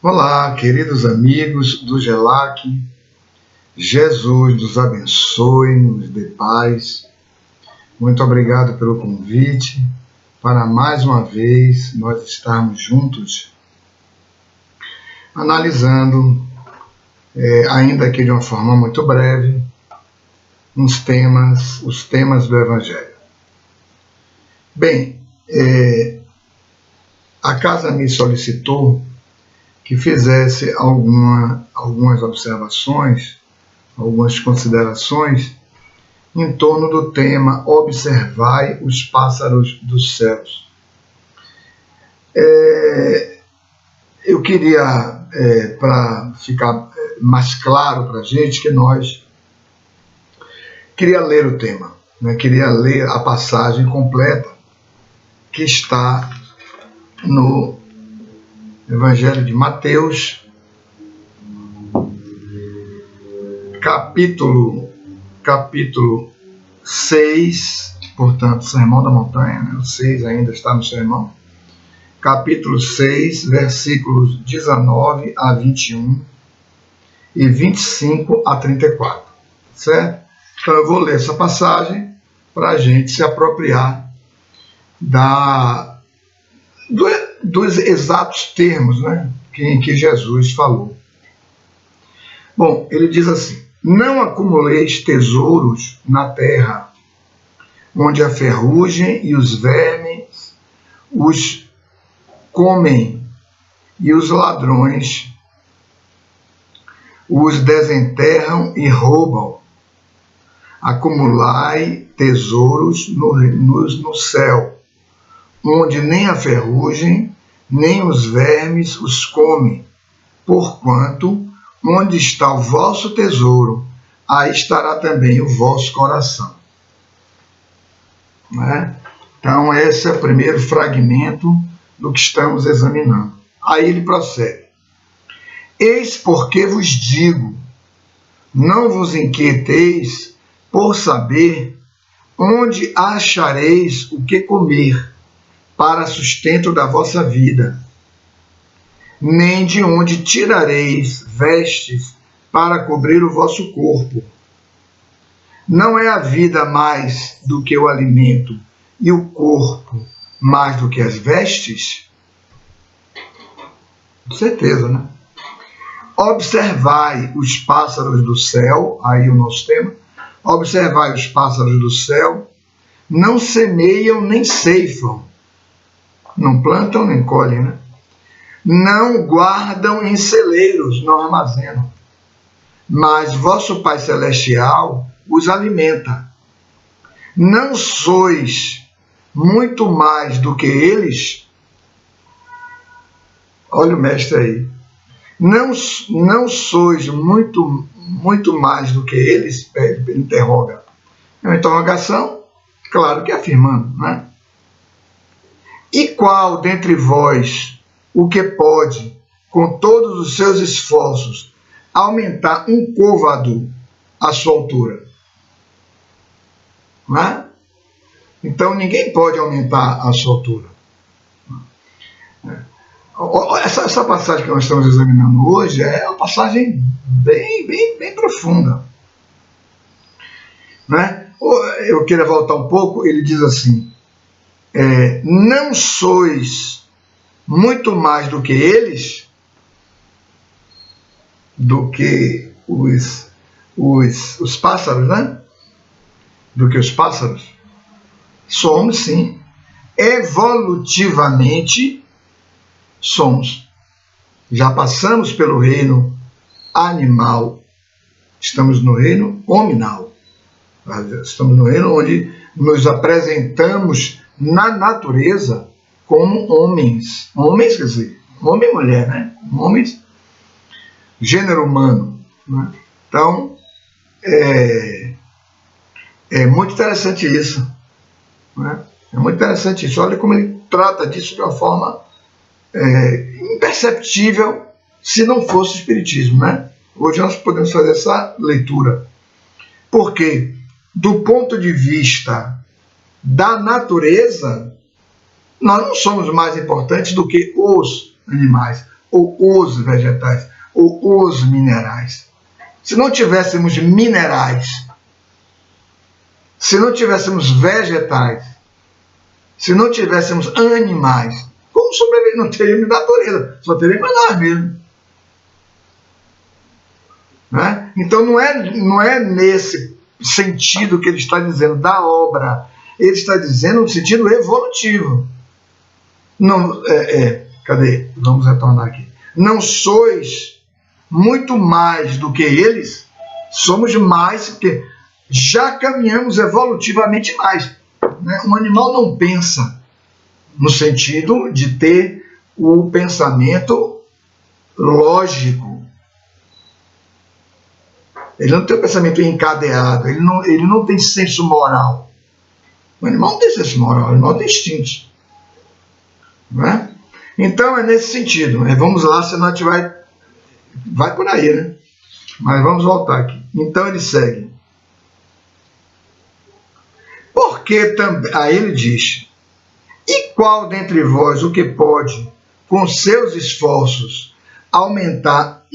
Olá, queridos amigos do GELAC. Jesus nos abençoe, nos dê paz. Muito obrigado pelo convite para mais uma vez nós estarmos juntos analisando, ainda que de uma forma muito breve, os temas do Evangelho. Bem, a casa me solicitou que fizesse algumas observações, algumas considerações em torno do tema Observai os pássaros dos céus. Eu queria, para ficar mais claro para a gente, queria ler o tema, queria ler a passagem completa que está no Evangelho de Mateus, capítulo 6, portanto, Sermão da Montanha, o 6 ainda está no sermão, capítulo 6, versículos 19 a 21 e 25 a 34, certo? Então eu vou ler essa passagem para a gente se apropriar dos exatos termos, que Jesus falou. Bom, ele diz assim: não acumuleis tesouros na terra, onde a ferrugem e os vermes os comem e os ladrões os desenterram e roubam. Acumulai tesouros no céu, onde nem a ferrugem nem os vermes os comem, porquanto onde está o vosso tesouro, aí estará também o vosso coração. Então, esse é o primeiro fragmento do que estamos examinando. Aí ele prossegue: eis porque vos digo, não vos inquieteis por saber onde achareis o que comer, para sustento da vossa vida, nem de onde tirareis vestes para cobrir o vosso corpo. Não é a vida mais do que o alimento, e o corpo mais do que as vestes? Com certeza, Observai os pássaros do céu, aí o nosso tema. Observai os pássaros do céu, não semeiam nem ceifam, não plantam nem colhem, não guardam em celeiros, não armazenam, mas vosso Pai Celestial os alimenta. Não sois muito mais do que eles? Olha o mestre aí. Não sois muito mais do que eles? Ele interroga. É uma interrogação, claro que afirmando, E qual dentre vós o que pode, com todos os seus esforços, aumentar um côvado a sua altura? Então ninguém pode aumentar a sua altura. Essa passagem que nós estamos examinando hoje é uma passagem bem profunda. Eu queria voltar um pouco, ele diz assim: não sois muito mais do que eles, do que os pássaros, Do que os pássaros? Somos, sim. Evolutivamente, somos. Já passamos pelo reino animal, estamos no reino hominal. Estamos no reino onde nos apresentamos na natureza como homens. Homens, quer dizer, homem e mulher, Homens, gênero humano. Então, é muito interessante isso. É muito interessante isso. Olha como ele trata disso de uma forma imperceptível se não fosse o Espiritismo. Hoje nós podemos fazer essa leitura. Porque, do ponto de vista da natureza, nós não somos mais importantes do que os animais. ou os vegetais, ou os minerais. Se não tivéssemos minerais, se não tivéssemos vegetais, se não tivéssemos animais, como sobreviver? Não teríamos natureza, só teríamos nós mesmo. Né? Então não é nesse sentido que ele está dizendo da obra, ele está dizendo no sentido evolutivo. Não, cadê? Vamos retornar aqui. Não sois muito mais do que eles, somos mais, porque já caminhamos evolutivamente mais. Né? Um animal não pensa no sentido de ter o pensamento lógico. Ele não tem o pensamento encadeado, ele não tem senso moral. O animal não tem senso moral, o animal tem instintos. Não é? Então é nesse sentido. Vamos lá, senão a gente vai por aí, né? Mas vamos voltar aqui. Então ele segue. Porque também, aí ele diz: e qual dentre vós o que pode, com seus esforços, aumentar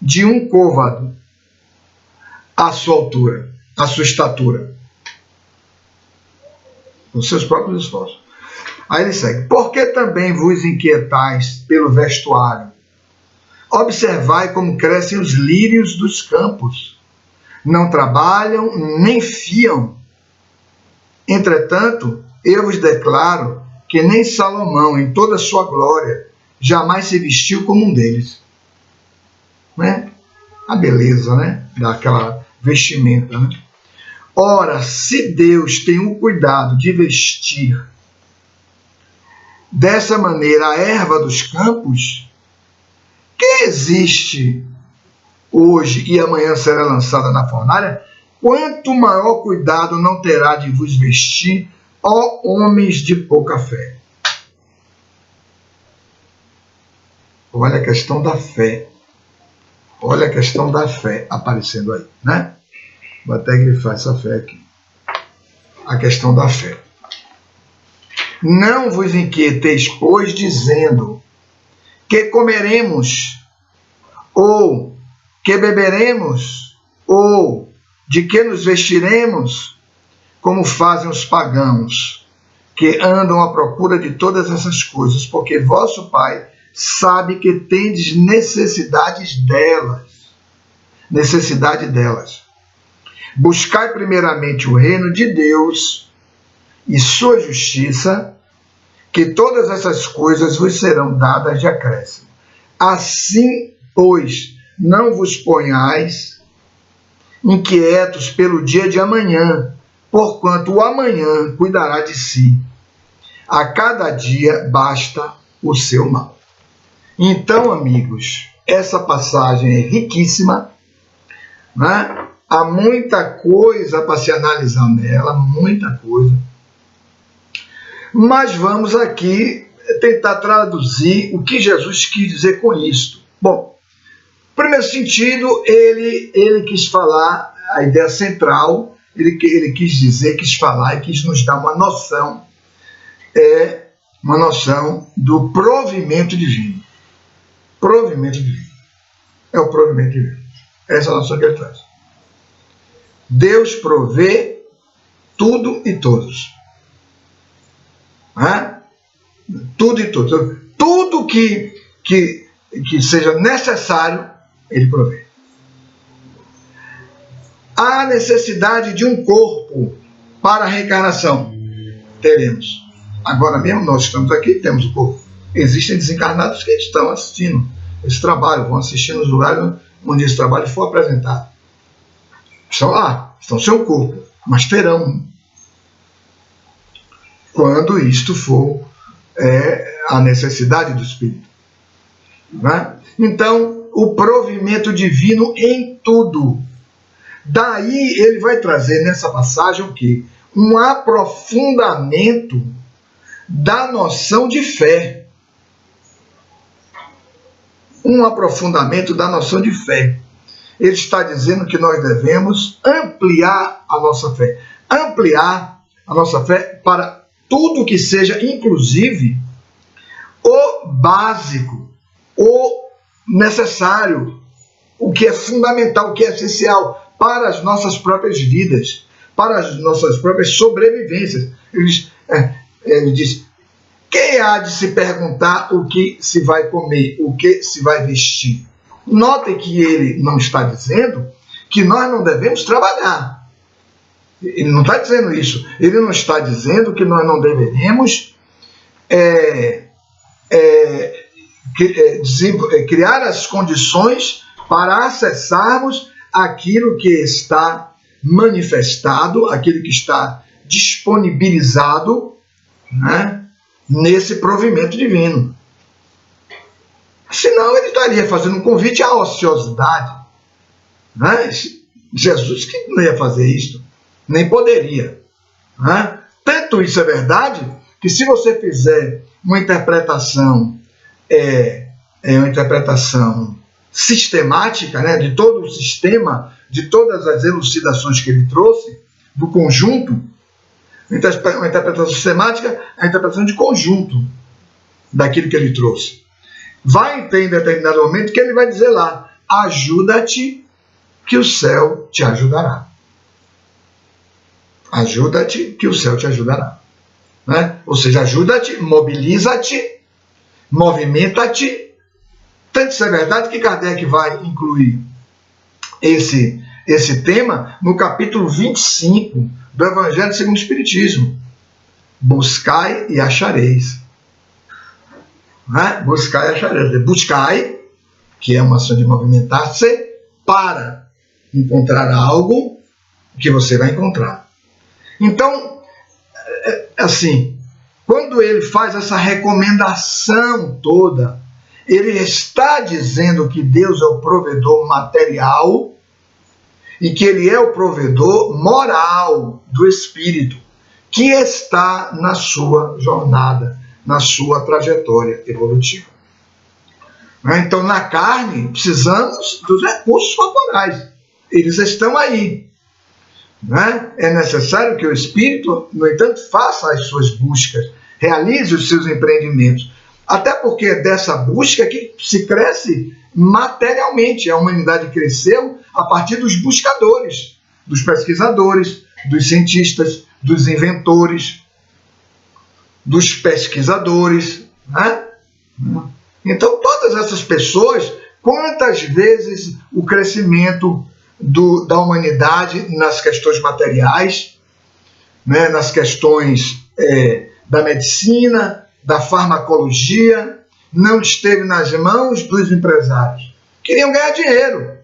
de um côvado a sua altura, a sua estatura? Com seus próprios esforços. Aí ele segue: porque também vos inquietais pelo vestuário? Observai como crescem os lírios dos campos. Não trabalham, nem fiam. Entretanto, eu vos declaro que nem Salomão, em toda a sua glória, jamais se vestiu como um deles. Né? A beleza, né? Daquela vestimenta. Né? Ora, se Deus tem o cuidado de vestir dessa maneira a erva dos campos, que existe hoje e amanhã será lançada na fornalha, quanto maior cuidado não terá de vos vestir, ó homens de pouca fé. Olha a questão da fé. Olha a questão da fé aparecendo aí, né? Vou até grifar essa fé aqui. A questão da fé. Não vos inquieteis, pois, dizendo que comeremos, ou que beberemos, ou de que nos vestiremos, como fazem os pagãos, que andam à procura de todas essas coisas, porque vosso Pai sabe que tendes necessidade delas. Buscai primeiramente o reino de Deus e sua justiça, que todas essas coisas vos serão dadas de acréscimo. Assim, pois, não vos ponhais inquietos pelo dia de amanhã, porquanto o amanhã cuidará de si. A cada dia basta o seu mal. Então, amigos, essa passagem é riquíssima, né? Há muita coisa para se analisar nela, muita coisa. Mas vamos aqui tentar traduzir o que Jesus quis dizer com isto. Bom, no primeiro sentido, ele quis falar a ideia central, ele quis dizer, quis falar e quis nos dar uma noção, uma noção do provimento divino. Provimento divino. É o provimento divino. Essa é a noção que ele traz. Deus provê tudo e todos. Tudo e todos. Tudo que seja necessário, ele provê. Há necessidade de um corpo para a reencarnação. Teremos. Agora mesmo nós estamos aqui, temos o corpo. Existem desencarnados que estão assistindo esse trabalho, vão assistir nos lugares onde esse trabalho for apresentado. Estão lá, estão sem o corpo, mas terão quando isto for a necessidade do Espírito. Né? Então, o provimento divino em tudo. Daí ele vai trazer nessa passagem o quê? Um aprofundamento da noção de fé. Um aprofundamento da noção de fé. Ele está dizendo que nós devemos ampliar a nossa fé. Ampliar a nossa fé para tudo que seja, inclusive, o básico. o necessário, o que é fundamental, o que é essencial para as nossas próprias vidas, para as nossas próprias sobrevivências. Ele diz: quem há de se perguntar o que se vai comer, o que se vai vestir? Notem que ele não está dizendo que nós não devemos trabalhar. Ele não está dizendo isso. Ele não está dizendo que nós não deveremos criar as condições para acessarmos aquilo que está manifestado, aquilo que está disponibilizado, né, nesse provimento divino. Senão ele estaria fazendo um convite à ociosidade. Né? Jesus que não ia fazer isso, nem poderia. Né? Tanto isso é verdade, que se você fizer uma interpretação sistemática, né, de todo o sistema, de todas as elucidações que ele trouxe, do conjunto, uma interpretação sistemática, a interpretação de conjunto daquilo que ele trouxe. Vai ter em determinado momento que ele vai dizer lá: ajuda-te que o céu te ajudará. Ajuda-te que o céu te ajudará. Né? Ou seja, ajuda-te, mobiliza-te, movimenta-te. Tanto isso é verdade que Kardec vai incluir esse tema no capítulo 25 do Evangelho segundo o Espiritismo. Buscai e achareis. Né? Buscai e achareis. Buscai, que é uma ação de movimentar-se, para encontrar algo que você vai encontrar. Então, assim, quando ele faz essa recomendação toda, ele está dizendo que Deus é o provedor material e que ele é o provedor moral do espírito, que está na sua jornada, na sua trajetória evolutiva. Então, na carne, precisamos dos recursos corporais. Eles estão aí. Né? É necessário que o espírito, no entanto, faça as suas buscas, realize os seus empreendimentos. Até porque é dessa busca que se cresce materialmente. A humanidade cresceu a partir dos buscadores, dos pesquisadores, dos cientistas, dos inventores, dos pesquisadores. Né? Então, todas essas pessoas, quantas vezes o crescimento da humanidade nas questões materiais, né, nas questões da medicina, da farmacologia, não esteve nas mãos dos empresários. Queriam ganhar dinheiro.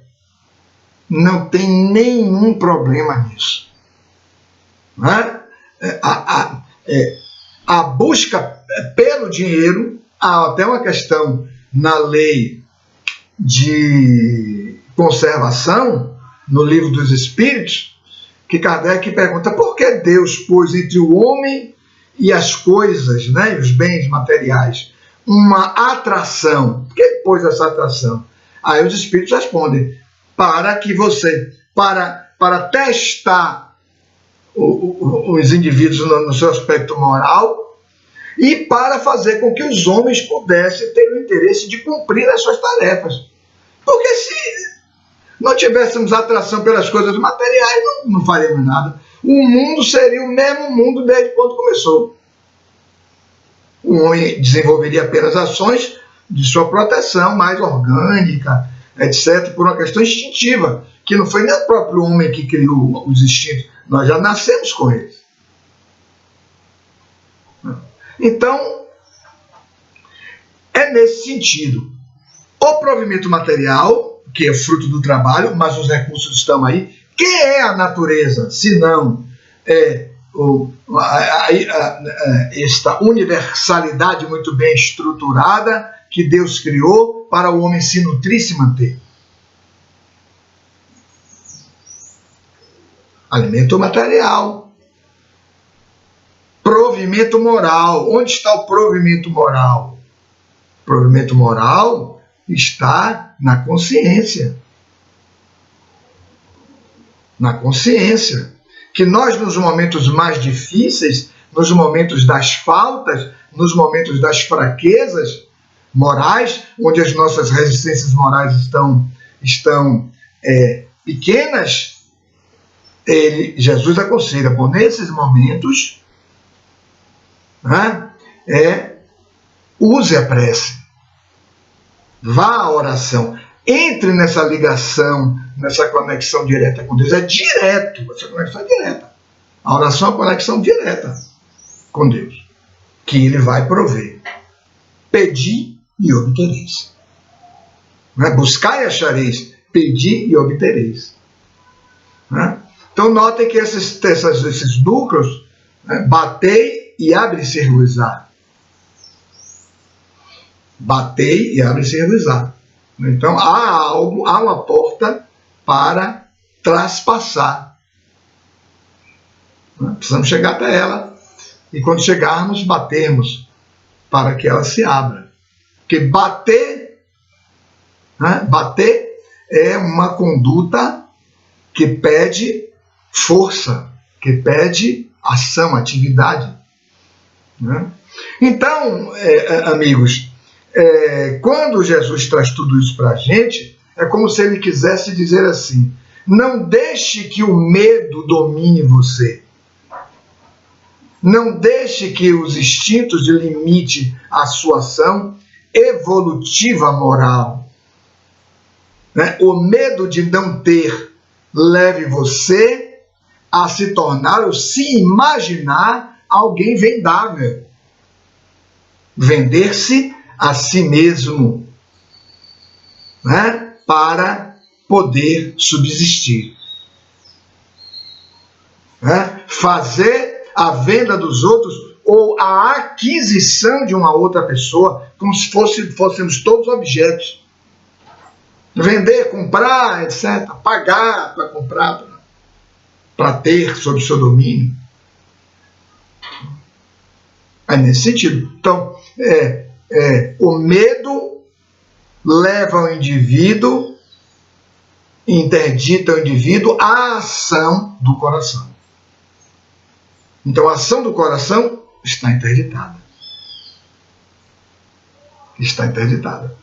Não tem nenhum problema nisso. Né? A busca pelo dinheiro, há até uma questão na lei de conservação, no Livro dos Espíritos, que Kardec pergunta por que Deus pôs entre o homem e as coisas, né, e os bens materiais, uma atração. Por que ele pôs essa atração? Aí os Espíritos respondem: para que você, para testar os indivíduos no seu aspecto moral e para fazer com que os homens pudessem ter o interesse de cumprir as suas tarefas. Porque se não tivéssemos atração pelas coisas materiais, não faríamos nada. O mundo seria o mesmo mundo desde quando começou. O homem desenvolveria apenas ações de sua proteção mais orgânica, etc., por uma questão instintiva, que não foi nem o próprio homem que criou os instintos, nós já nascemos com eles. Então, é nesse sentido. O provimento material, que é fruto do trabalho, mas os recursos estão aí. Que é a natureza, se não esta universalidade muito bem estruturada que Deus criou para o homem se nutrir e se manter? Alimento material. Provimento moral. Onde está o provimento moral? O provimento moral está na consciência. Na consciência. Que nós, nos momentos mais difíceis, nos momentos das faltas, nos momentos das fraquezas, morais, onde as nossas resistências morais estão pequenas, Jesus aconselha, por nesses momentos, né, use a prece, vá à oração, entre nessa ligação, nessa conexão direta com Deus. É direto, essa conexão é direta. A oração é uma conexão direta com Deus, que Ele vai prover. Pedi e obtereis. Buscai e achareis, pedi e obtereis. Então notem que esses núcleos, batei e abre-se-vos-á. Batei e abre-se-vos-á. Então há uma porta para traspassar. Precisamos chegar até ela, e quando chegarmos, batermos para que ela se abra. Porque bater é uma conduta que pede força, que pede ação, atividade. Então, amigos, quando Jesus traz tudo isso para a gente, é como se ele quisesse dizer assim: não deixe que o medo domine você. Não deixe que os instintos limitem a sua ação evolutiva moral. O medo de não ter leve você a se tornar ou se imaginar alguém vendável. Vender-se a si mesmo, para poder subsistir. Fazer a venda dos outros ou a aquisição de uma outra pessoa, como se fôssemos todos objetos. Vender, comprar, etc. Pagar para comprar, para ter sob seu domínio. É nesse sentido. Então, o medo leva o indivíduo, interdita o indivíduo à ação do coração. Então, a ação do coração está interditada. Está interditada.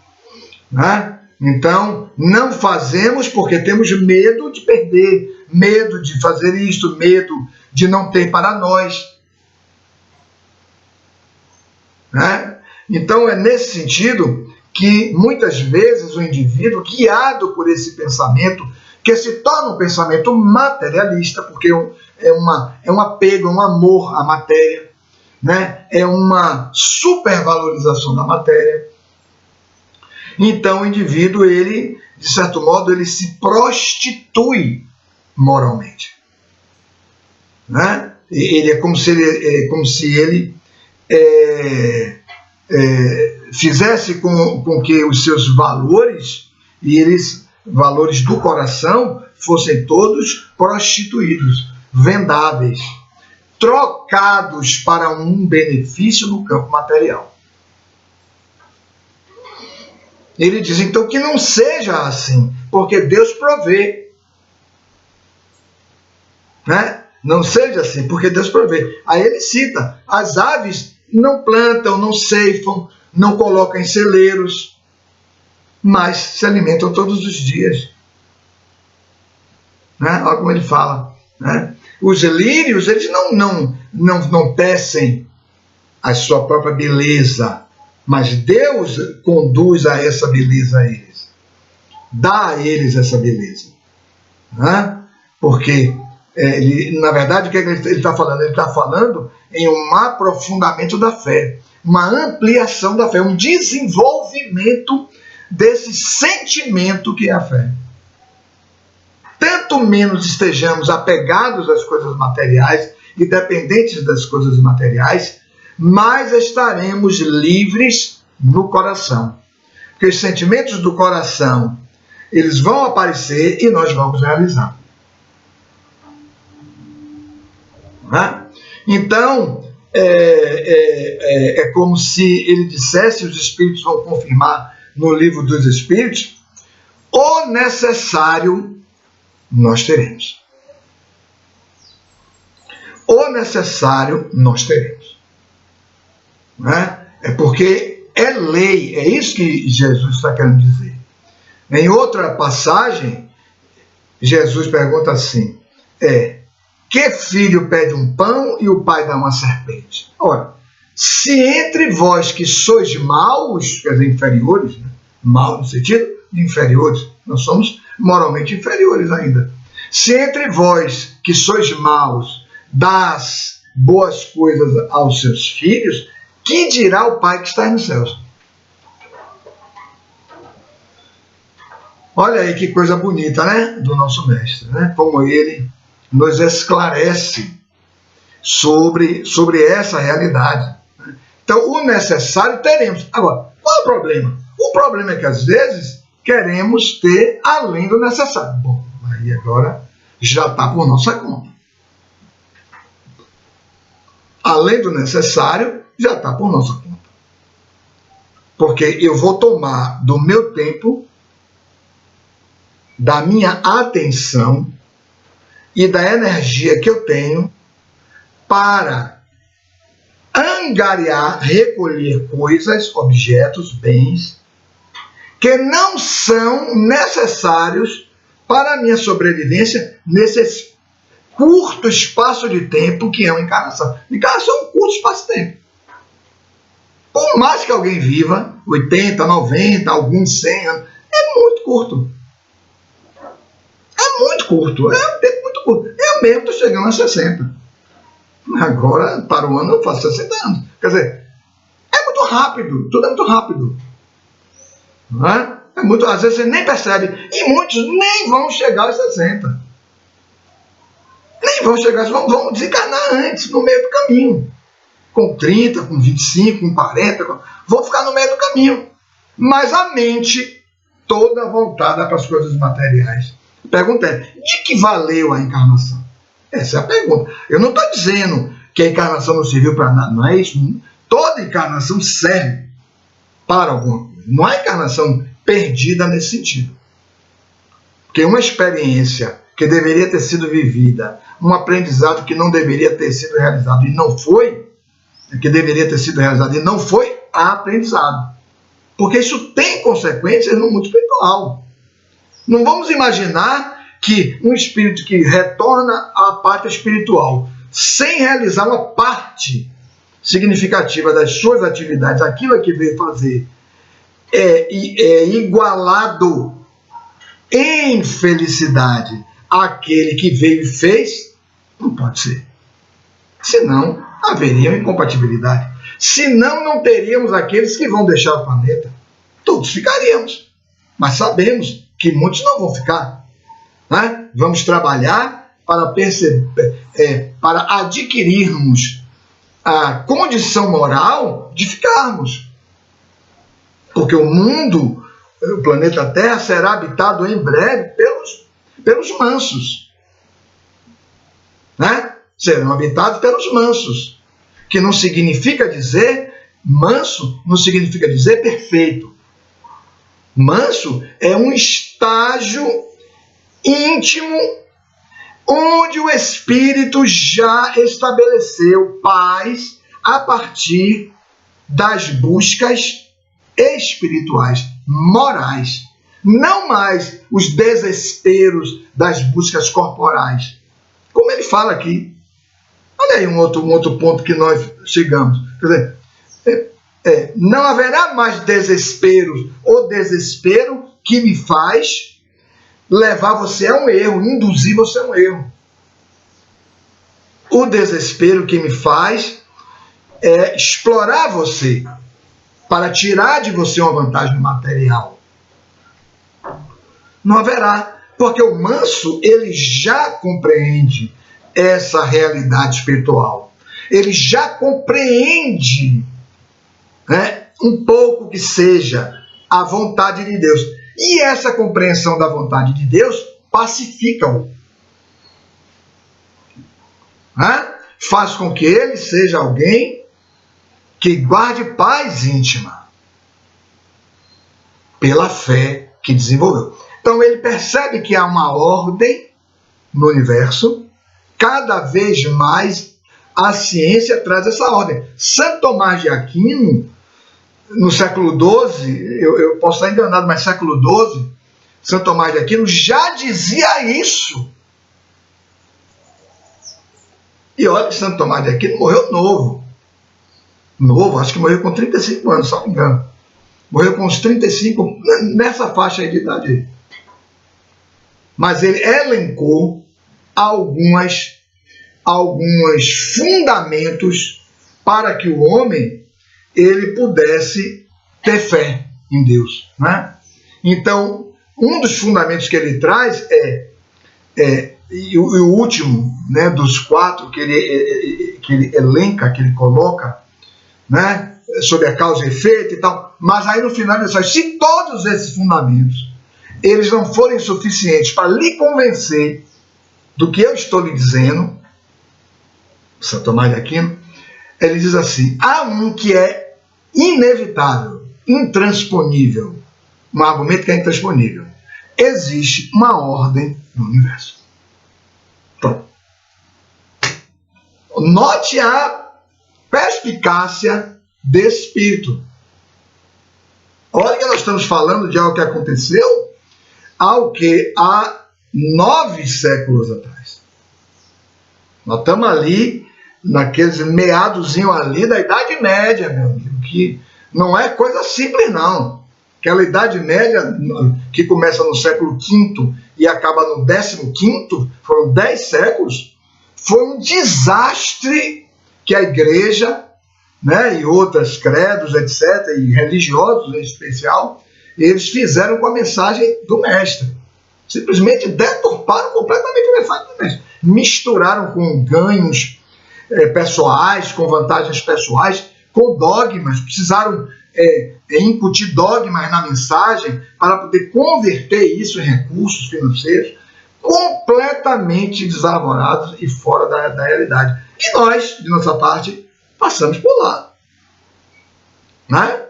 Então, não fazemos porque temos medo de perder, medo de fazer isto, medo de não ter para nós. Então, é nesse sentido que, muitas vezes, o indivíduo, guiado por esse pensamento, que se torna um pensamento materialista, porque é um apego, é um amor à matéria, é uma supervalorização da matéria. Então o indivíduo, ele, de certo modo, ele se prostitui moralmente. Ele é como se ele fizesse com que os seus valores, valores do coração, fossem todos prostituídos, vendáveis, trocados para um benefício no campo material. Ele diz, então, que não seja assim, porque Deus provê. Não seja assim, porque Deus provê. Aí ele cita, as aves não plantam, não ceifam, não colocam em celeiros, mas se alimentam todos os dias. Olha como ele fala. Os lírios, eles não tecem a sua própria beleza, mas Deus conduz a essa beleza a eles. Dá a eles essa beleza. Porque, na verdade, o que ele está falando? Ele está falando em um aprofundamento da fé, uma ampliação da fé, um desenvolvimento desse sentimento que é a fé. Tanto menos estejamos apegados às coisas materiais e dependentes das coisas materiais, mais estaremos livres no coração. Porque os sentimentos do coração, eles vão aparecer e nós vamos realizar. Então, é como se ele dissesse, os Espíritos vão confirmar no livro dos Espíritos, o necessário nós teremos. O necessário nós teremos. É porque é lei. É isso que Jesus está querendo dizer. Em outra passagem, Jesus pergunta assim, que filho pede um pão e o pai dá uma serpente? Ora, se entre vós que sois maus, quer dizer, inferiores, né? Mal no sentido de inferiores, nós somos moralmente inferiores ainda. Se entre vós que sois maus, dás boas coisas aos seus filhos, que dirá o Pai que está nos céus? Olha aí que coisa bonita, né? Do nosso mestre, né? Como ele nos esclarece sobre essa realidade. Então, o necessário teremos. Agora, qual é o problema? O problema é que, às vezes, queremos ter além do necessário. Bom, aí agora já está por nossa conta. Além do necessário, já está por nossa conta. Porque eu vou tomar do meu tempo, da minha atenção e da energia que eu tenho para angariar, recolher coisas, objetos, bens, que não são necessários para a minha sobrevivência nesse curto espaço de tempo que é uma encarnação. Encarnação é um curto espaço de tempo. Por mais que alguém viva 80, 90, alguns 100 anos, é muito curto. É muito curto. É um tempo muito curto. Eu mesmo estou chegando a 60. Agora, para o ano, eu faço 60 anos. Quer dizer, é muito rápido. Tudo é muito rápido. Não é? Às vezes você nem percebe. E muitos nem vão chegar aos 60. Nem vão chegar, vão desencarnar antes, no meio do caminho. Com 30, com 25, com 40, vão ficar no meio do caminho. Mas a mente toda voltada para as coisas materiais. A pergunta é, de que valeu a encarnação? Essa é a pergunta. Eu não estou dizendo que a encarnação não serviu para nada, não é isso. Toda encarnação serve para alguma coisa. Não há encarnação perdida nesse sentido. Porque uma experiência que deveria ter sido vivida, um aprendizado que não deveria ter sido realizado e não foi, que deveria ter sido realizado e não foi, há aprendizado. Porque isso tem consequências no mundo espiritual. Não vamos imaginar que um espírito que retorna à parte espiritual sem realizar uma parte significativa das suas atividades, aquilo que veio fazer, é igualado em felicidade àquele que veio e fez, não pode ser. Senão haveria uma incompatibilidade. Senão não teríamos aqueles que vão deixar o planeta. Todos ficaríamos. Mas sabemos que muitos não vão ficar. Né? Vamos trabalhar para para adquirirmos a condição moral de ficarmos. Porque o mundo, o planeta Terra, será habitado em breve pelos mansos. Né? Serão habitados pelos mansos. Que não significa dizer, manso não significa dizer perfeito. Manso é um estágio íntimo onde o espírito já estabeleceu paz a partir das buscas espirituais, morais. Não mais os desesperos das buscas corporais. Como ele fala aqui. Olha aí um outro ponto que nós chegamos. Quer dizer, não haverá mais desesperos. O desespero que me faz levar você a um erro, induzir você a um erro. O desespero que me faz explorar você para tirar de você uma vantagem material. Não haverá, porque o manso, ele já compreende essa realidade espiritual. Ele já compreende, né, um pouco que seja a vontade de Deus. E essa compreensão da vontade de Deus pacifica-o. Né? Faz com que ele seja alguém que guarde paz íntima pela fé que desenvolveu. Então ele percebe que há uma ordem no universo. Cada vez mais a ciência traz essa ordem. Santo Tomás de Aquino no século XII, eu posso estar enganado, mas século XII, Santo Tomás de Aquino já dizia isso. E olha que Santo Tomás de Aquino morreu novo. Novo, acho que morreu com 35 anos, se não me engano. Morreu com uns 35, nessa faixa aí de idade aí. Mas ele elencou alguns fundamentos para que o homem ele pudesse ter fé em Deus, né? Então, um dos fundamentos que ele traz e o último, né, dos 4 que ele elenca, que ele coloca, né, sobre a causa e efeito e tal, mas aí no final ele diz, se todos esses fundamentos eles não forem suficientes para lhe convencer do que eu estou lhe dizendo, Santo Tomás de Aquino, ele diz assim, há um que é inevitável, intransponível, um argumento que é intransponível. Existe uma ordem no universo. Pronto. Note a perspicácia desse espírito. Olha que nós estamos falando de algo que aconteceu há 9 séculos atrás. Nós estamos ali, naqueles meadozinho ali da Idade Média, meu amigo, que não é coisa simples, não. Aquela Idade Média, que começa no século V e acaba no 15º, foram 10 séculos, foi um desastre que a igreja, né, e outros credos, etc., e religiosos em especial, eles fizeram com a mensagem do mestre. Simplesmente deturparam completamente a mensagem do mestre. Misturaram com ganhos pessoais, com vantagens pessoais, com dogmas. Precisaram incutir dogmas na mensagem para poder converter isso em recursos financeiros, completamente desarvorados e fora da realidade. E nós, de nossa parte, passamos por lá. Né?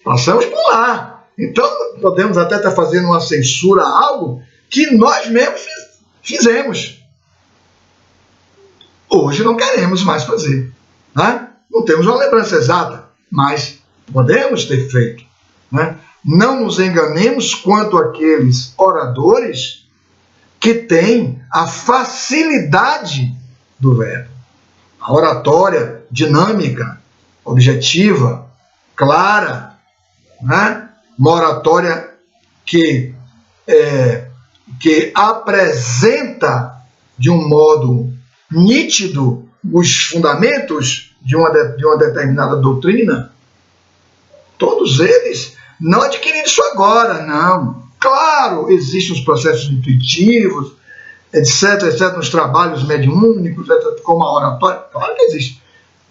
Passamos por lá. Então, podemos até estar fazendo uma censura a algo que nós mesmos fizemos. Hoje não queremos mais fazer. Né? Não temos uma lembrança exata, mas podemos ter feito. Né? Não nos enganemos quanto àqueles oradores que têm a facilidade do verbo. A oratória dinâmica, objetiva, clara, né? Uma oratória que apresenta de um modo nítido os fundamentos de uma determinada doutrina, todos eles não adquiriram isso agora, não. Claro, existem os processos intuitivos, etc., nos trabalhos mediúnicos, etc., como a oratória, claro que existe.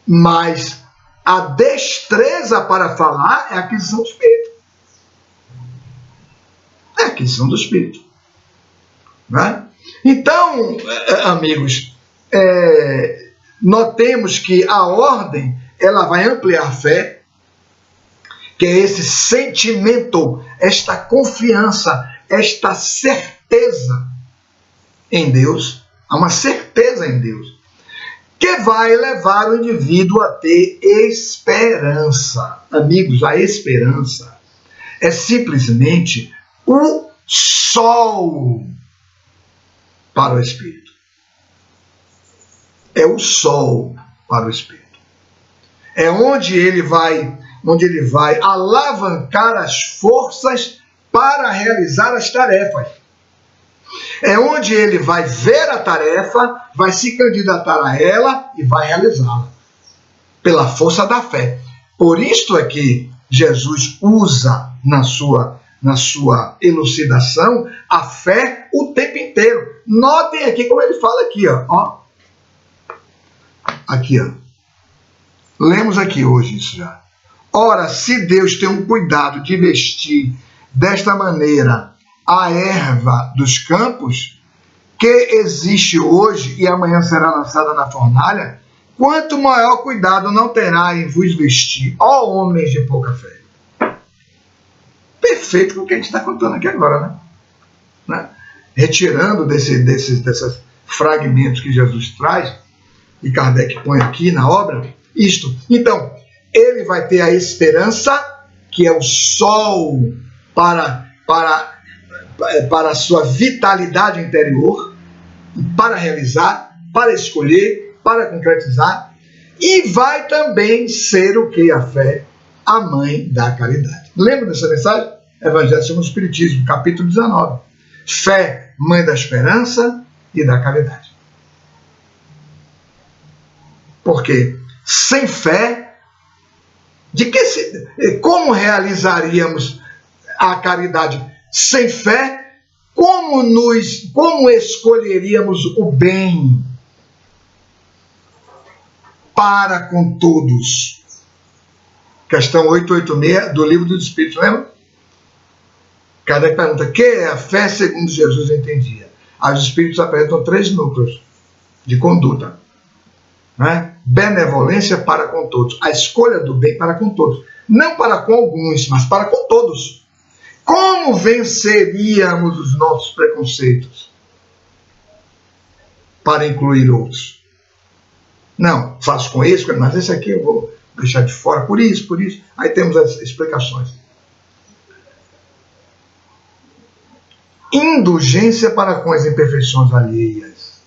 Mas a destreza para falar é a aquisição do Espírito. É a aquisição do Espírito. Né? Então, amigos, notemos que a ordem ela vai ampliar a fé, que é esse sentimento, esta confiança, esta certeza em Deus, há uma certeza em Deus, que vai levar o indivíduo a ter esperança. Amigos, a esperança é simplesmente o sol para o Espírito. É o sol para o Espírito. É onde ele vai alavancar as forças para realizar as tarefas. É onde ele vai ver a tarefa, vai se candidatar a ela e vai realizá-la. Pela força da fé. Por isto é que Jesus usa na sua elucidação a fé o tempo inteiro. Notem aqui como ele fala aqui, ó. Aqui, ó. Lemos aqui hoje isso já. Ora, se Deus tem um cuidado de vestir desta maneira a erva dos campos, que existe hoje e amanhã será lançada na fornalha, quanto maior cuidado não terá em vos vestir, ó homens de pouca fé. Perfeito com o que a gente está contando aqui agora, né? Retirando desses fragmentos que Jesus traz, e Kardec põe aqui na obra, isto. Então, ele vai ter a esperança que é o sol para a sua vitalidade interior, para realizar, para escolher, para concretizar, e vai também ser o que? A fé, a mãe da caridade. Lembra dessa mensagem? Evangelho segundo o Espiritismo, capítulo 19. Fé, mãe da esperança e da caridade. Porque sem fé, como realizaríamos a caridade? Sem fé, como escolheríamos o bem para com todos? Questão 886 do Livro dos Espíritos, lembra? Kardec pergunta, o que é a fé segundo Jesus entendia? Aí os Espíritos apresentam 3 núcleos de conduta. Né? Benevolência para com todos. A escolha do bem para com todos. Não para com alguns, mas para com todos. Como venceríamos os nossos preconceitos para incluir outros? Não, faço com esse, mas esse aqui eu vou deixar de fora por isso. Aí temos as explicações. Indulgência para com as imperfeições alheias.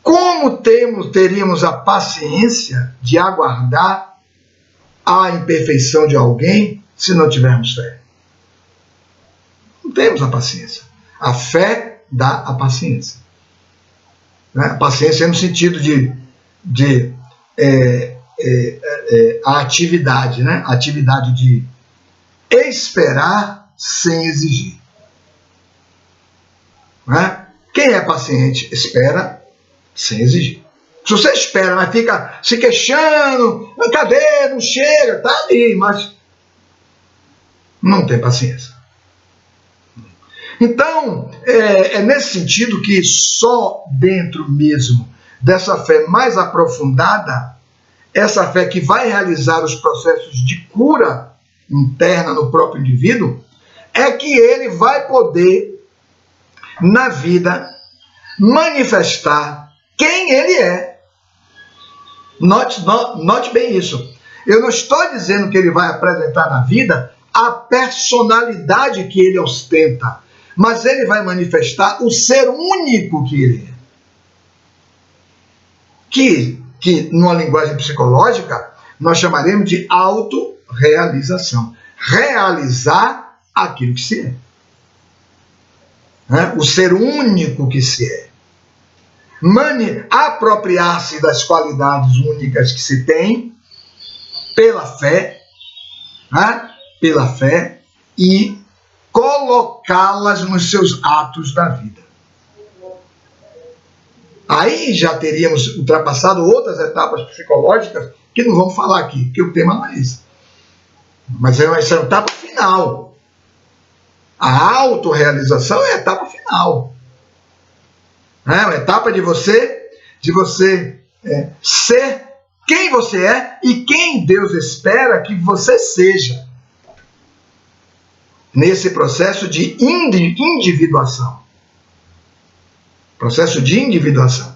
Como teríamos a paciência de aguardar a imperfeição de alguém se não tivermos fé? Não temos a paciência. A fé dá a paciência. Né? A paciência é no sentido de a atividade, né? A atividade de esperar sem exigir. Né? Quem é paciente espera sem exigir. Se você espera, mas fica se queixando, cadê? Não chega, tá ali, mas não tem paciência. Então, é nesse sentido que só dentro mesmo dessa fé mais aprofundada, essa fé que vai realizar os processos de cura interna no próprio indivíduo, é que ele vai poder, na vida, manifestar quem ele é. Note bem isso. Eu não estou dizendo que ele vai apresentar na vida a personalidade que ele ostenta, mas ele vai manifestar o ser único que ele é. Que numa linguagem psicológica, nós chamaremos de autorrealização. Realizar aquilo que se é. Né? O ser único que se é. Apropriar-se das qualidades únicas que se tem pela fé, né? Pela fé, e colocá-las nos seus atos da vida. Aí já teríamos ultrapassado outras etapas psicológicas que não vamos falar aqui, porque o tema não é esse. Mas essa é a etapa final. A autorrealização é a etapa final. É uma etapa de você ser quem você é e quem Deus espera que você seja. Nesse processo de individuação. Processo de individuação.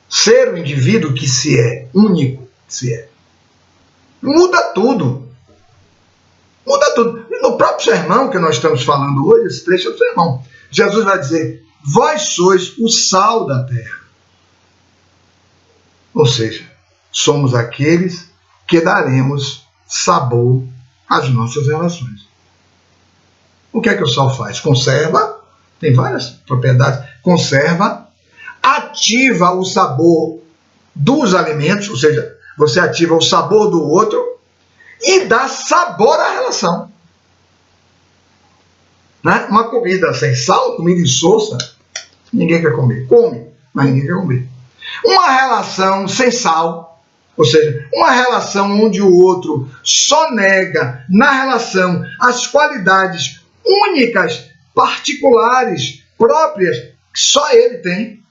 Ser o indivíduo que se é, único que se é. Muda tudo. Muda tudo. E no próprio sermão que nós estamos falando hoje, esse trecho é do sermão, Jesus vai dizer, vós sois o sal da terra. Ou seja, somos aqueles que daremos sabor às nossas relações. O que é que o sal faz? Conserva, tem várias propriedades, conserva, ativa o sabor dos alimentos, ou seja, você ativa o sabor do outro e dá sabor à relação. Né? Uma comida sem sal, comida insossa, ninguém quer comer. Come, mas ninguém quer comer. Uma relação sem sal, ou seja, uma relação onde o outro só nega na relação as qualidades únicas, particulares, próprias, que só ele tem,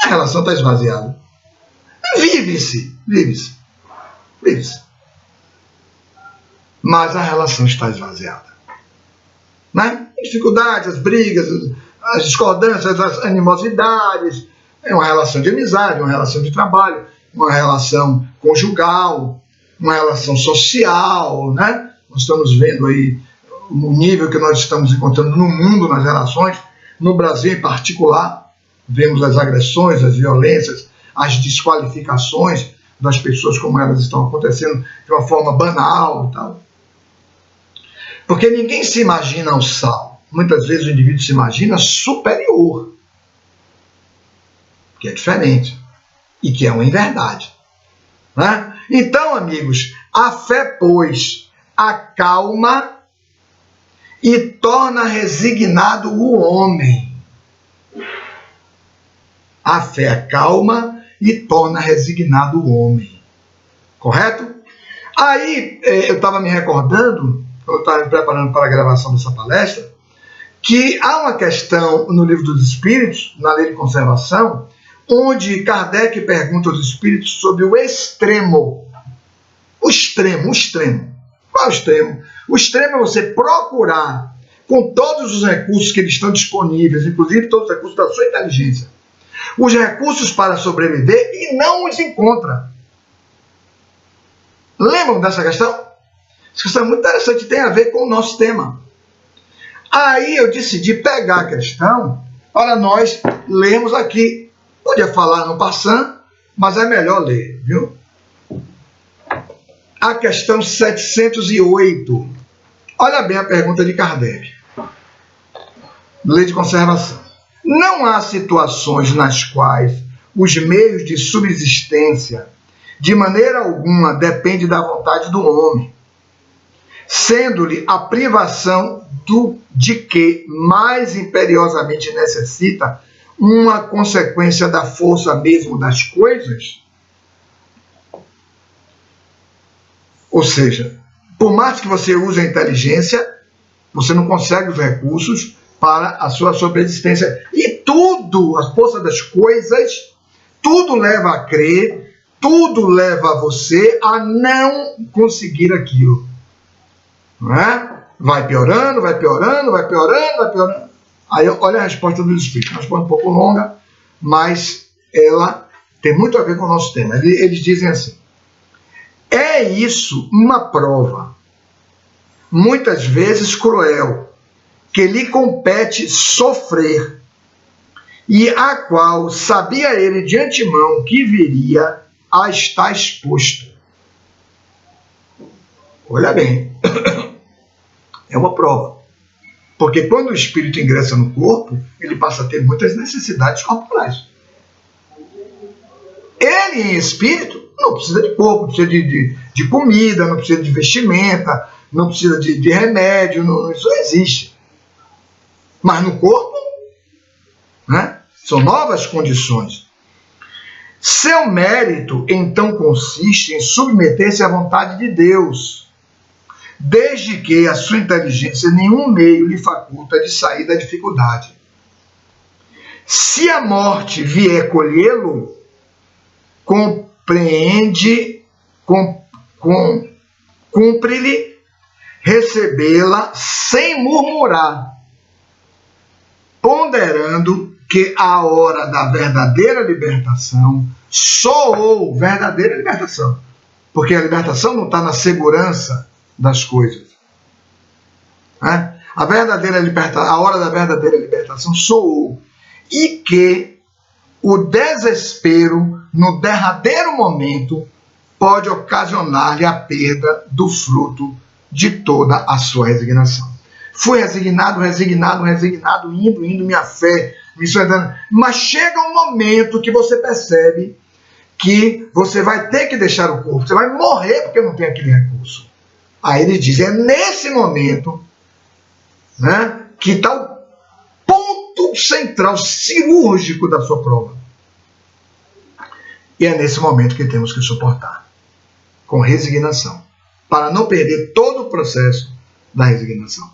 a relação está esvaziada. Vive-se. Mas a relação está esvaziada. Né? As dificuldades, as brigas, as discordâncias, as animosidades, é uma relação de amizade, uma relação de trabalho, uma relação conjugal, uma relação social, né? Nós estamos vendo aí o nível que nós estamos encontrando no mundo nas relações, no Brasil em particular, vemos as agressões, as violências, as desqualificações das pessoas, como elas estão acontecendo de uma forma banal e tal. Porque ninguém se imagina o sal. Muitas vezes o indivíduo se imagina superior, que é diferente e que é uma inverdade. Né? Então, amigos, a fé, pois, acalma e torna resignado o homem. A fé acalma e torna resignado o homem. Correto? Aí, eu estava me recordando, quando eu estava me preparando para a gravação dessa palestra, que há uma questão no Livro dos Espíritos, na Lei de Conservação, onde Kardec pergunta aos espíritos sobre o extremo. O extremo. Qual é o extremo? O extremo é você procurar, com todos os recursos que eles estão disponíveis, inclusive todos os recursos da sua inteligência, os recursos para sobreviver e não os encontra. Lembram dessa questão? Essa questão é muito interessante, tem a ver com o nosso tema. Aí eu decidi pegar a questão para nós lermos aqui. Podia falar no passant, mas é melhor ler, viu? A questão 708. Olha bem a pergunta de Kardec. Lei de Conservação. Não há situações nas quais os meios de subsistência, de maneira alguma, dependem da vontade do homem, sendo-lhe a privação de que mais imperiosamente necessita uma consequência da força mesmo das coisas? Ou seja, por mais que você use a inteligência, você não consegue os recursos para a sua sobrevivência. E tudo, a força das coisas, tudo leva a crer, tudo leva você a não conseguir aquilo. Não é? Vai piorando, vai piorando, vai piorando, vai piorando. Aí olha a resposta dos espíritos. Uma resposta um pouco longa, mas ela tem muito a ver com o nosso tema. Eles dizem assim: é isso uma prova, muitas vezes cruel, que lhe compete sofrer, e a qual sabia ele de antemão que viria a estar exposto. Olha bem, é uma prova. Porque quando o espírito ingressa no corpo, ele passa a ter muitas necessidades corporais. Ele, em espírito, não precisa de corpo, não precisa de comida, não precisa de vestimenta, não precisa de remédio, não, isso não existe. Mas no corpo, né, são novas condições. Seu mérito, então, consiste em submeter-se à vontade de Deus, desde que a sua inteligência nenhum meio lhe faculta de sair da dificuldade. Se a morte vier colhê-lo, cumpre-lhe recebê-la sem murmurar, ponderando que a hora da verdadeira libertação soou. Verdadeira libertação, porque a libertação não está na segurança das coisas. Né? A hora da verdadeira libertação soou, e que o desespero, no derradeiro momento, pode ocasionar-lhe a perda do fruto de toda a sua resignação. Fui resignado, indo, minha fé me suedando. Mas chega um momento que você percebe que você vai ter que deixar o corpo, você vai morrer porque não tem aquele recurso. Aí ele diz, é nesse momento, né, que está o ponto central, cirúrgico da sua prova. E é nesse momento que temos que suportar, com resignação, para não perder todo o processo da resignação.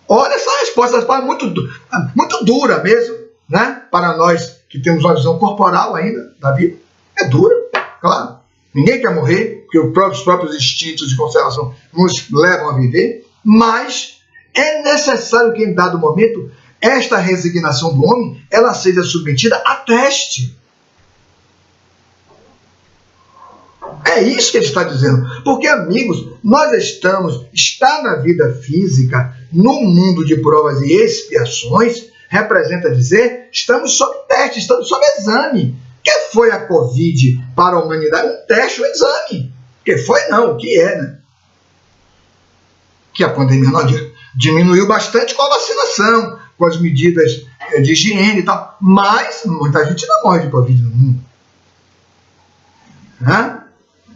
Olha essa resposta, muito dura mesmo, né, para nós que temos uma visão corporal ainda da vida. É dura, claro. Ninguém quer morrer, porque os próprios instintos de conservação nos levam a viver, mas é necessário que, em dado momento, esta resignação do homem, ela seja submetida a teste. É isso que ele está dizendo. Porque, amigos, nós está na vida física, no mundo de provas e expiações, representa dizer, estamos sob teste, estamos sob exame. O que foi a Covid para a humanidade? Um teste, um exame. Que foi não, o que é, né? Que a pandemia não diminuiu bastante com a vacinação, com as medidas de higiene e tal, mas muita gente não morre de Covid no mundo. Né?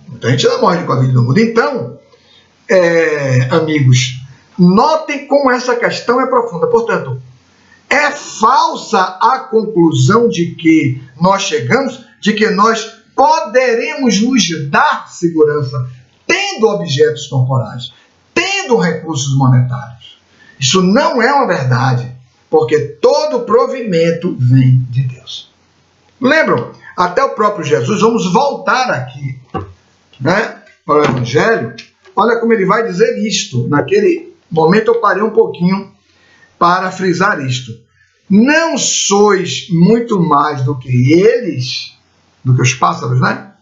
Muita gente não morre de Covid no mundo. Então, amigos, notem como essa questão é profunda. Portanto, é falsa a conclusão de que nós chegamos, de que nós poderemos nos dar segurança tendo objetos corporais, tendo recursos monetários. Isso não é uma verdade, porque todo provimento vem de Deus. Lembram? Até o próprio Jesus, vamos voltar aqui, né, para o Evangelho. Olha como ele vai dizer isto. Naquele momento eu parei um pouquinho para frisar isto. Não sois muito mais do que eles, do que os pássaros, né?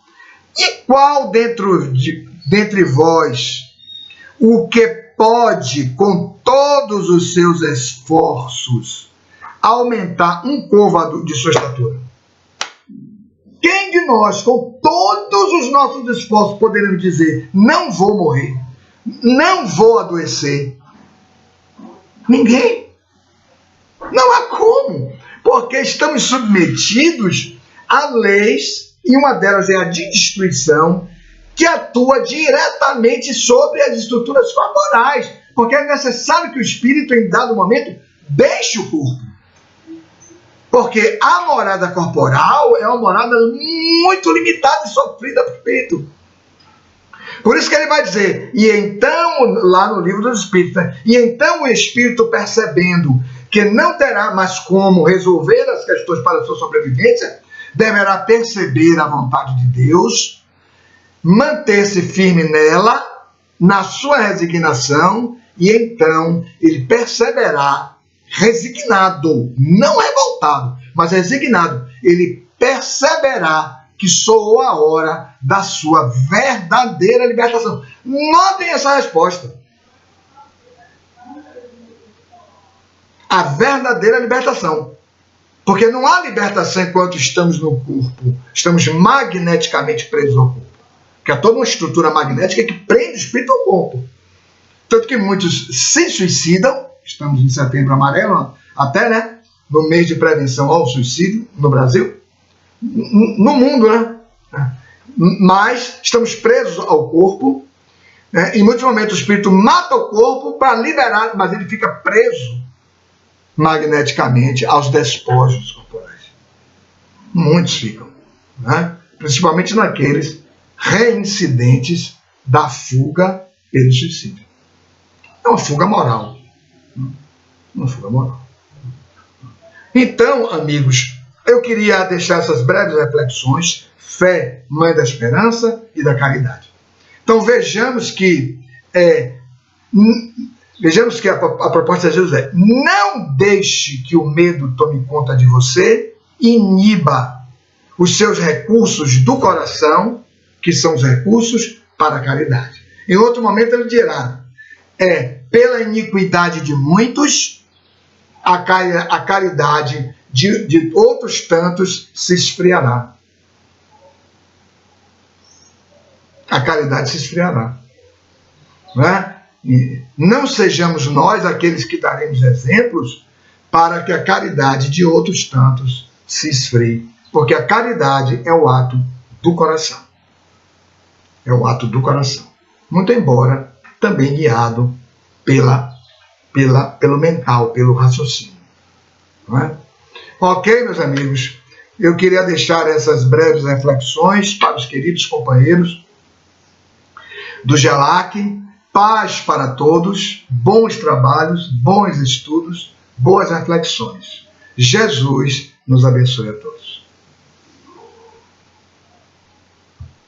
E qual dentre vós o que pode, com todos os seus esforços, aumentar um côvado de sua estatura? Quem de nós, com todos os nossos esforços, poderemos dizer, não vou morrer, não vou adoecer? Ninguém. Não há como, porque estamos submetidos a leis, e uma delas é a de destruição, que atua diretamente sobre as estruturas corporais, porque é necessário que o espírito, em dado momento, deixe o corpo. Porque a morada corporal é uma morada muito limitada e sofrida para o espírito. Por isso que ele vai dizer, e então, lá no livro dos Espíritos, né? E então o espírito, percebendo que não terá mais como resolver as questões para a sua sobrevivência, deverá perceber a vontade de Deus, manter-se firme nela, na sua resignação, e então ele perceberá, resignado, não revoltado, mas resignado, ele perceberá que soou a hora da sua verdadeira libertação. Notem essa resposta. A verdadeira libertação. Porque não há libertação enquanto estamos no corpo. Estamos magneticamente presos ao corpo. Porque há toda uma estrutura magnética que prende o espírito ao corpo. Tanto que muitos se suicidam. Estamos em Setembro Amarelo, até, né? No mês de prevenção ao suicídio no Brasil. No mundo, né? Mas estamos presos ao corpo. Né? Em muitos momentos o espírito mata o corpo para liberar, mas ele fica preso magneticamente aos despojos corporais. Muitos ficam, né? Principalmente naqueles reincidentes da fuga pelo suicídio. É uma fuga moral. Uma fuga moral. Então, amigos, eu queria deixar essas breves reflexões. Fé, mãe da esperança e da caridade. Então vejamos que a proposta de Jesus é: não deixe que o medo tome conta de você, iniba os seus recursos do coração, que são os recursos para a caridade. Em outro momento ele dirá: pela iniquidade de muitos, a caridade de outros tantos se esfriará. A caridade se esfriará. Não é? E não sejamos nós aqueles que daremos exemplos para que a caridade de outros tantos se esfrie. Porque a caridade é o ato do coração. É o ato do coração. Muito embora também guiado pelo mental, pelo raciocínio. Não é? Ok, meus amigos? Eu queria deixar essas breves reflexões para os queridos companheiros do GELAC. Paz para todos, bons trabalhos, bons estudos, boas reflexões. Jesus nos abençoe a todos.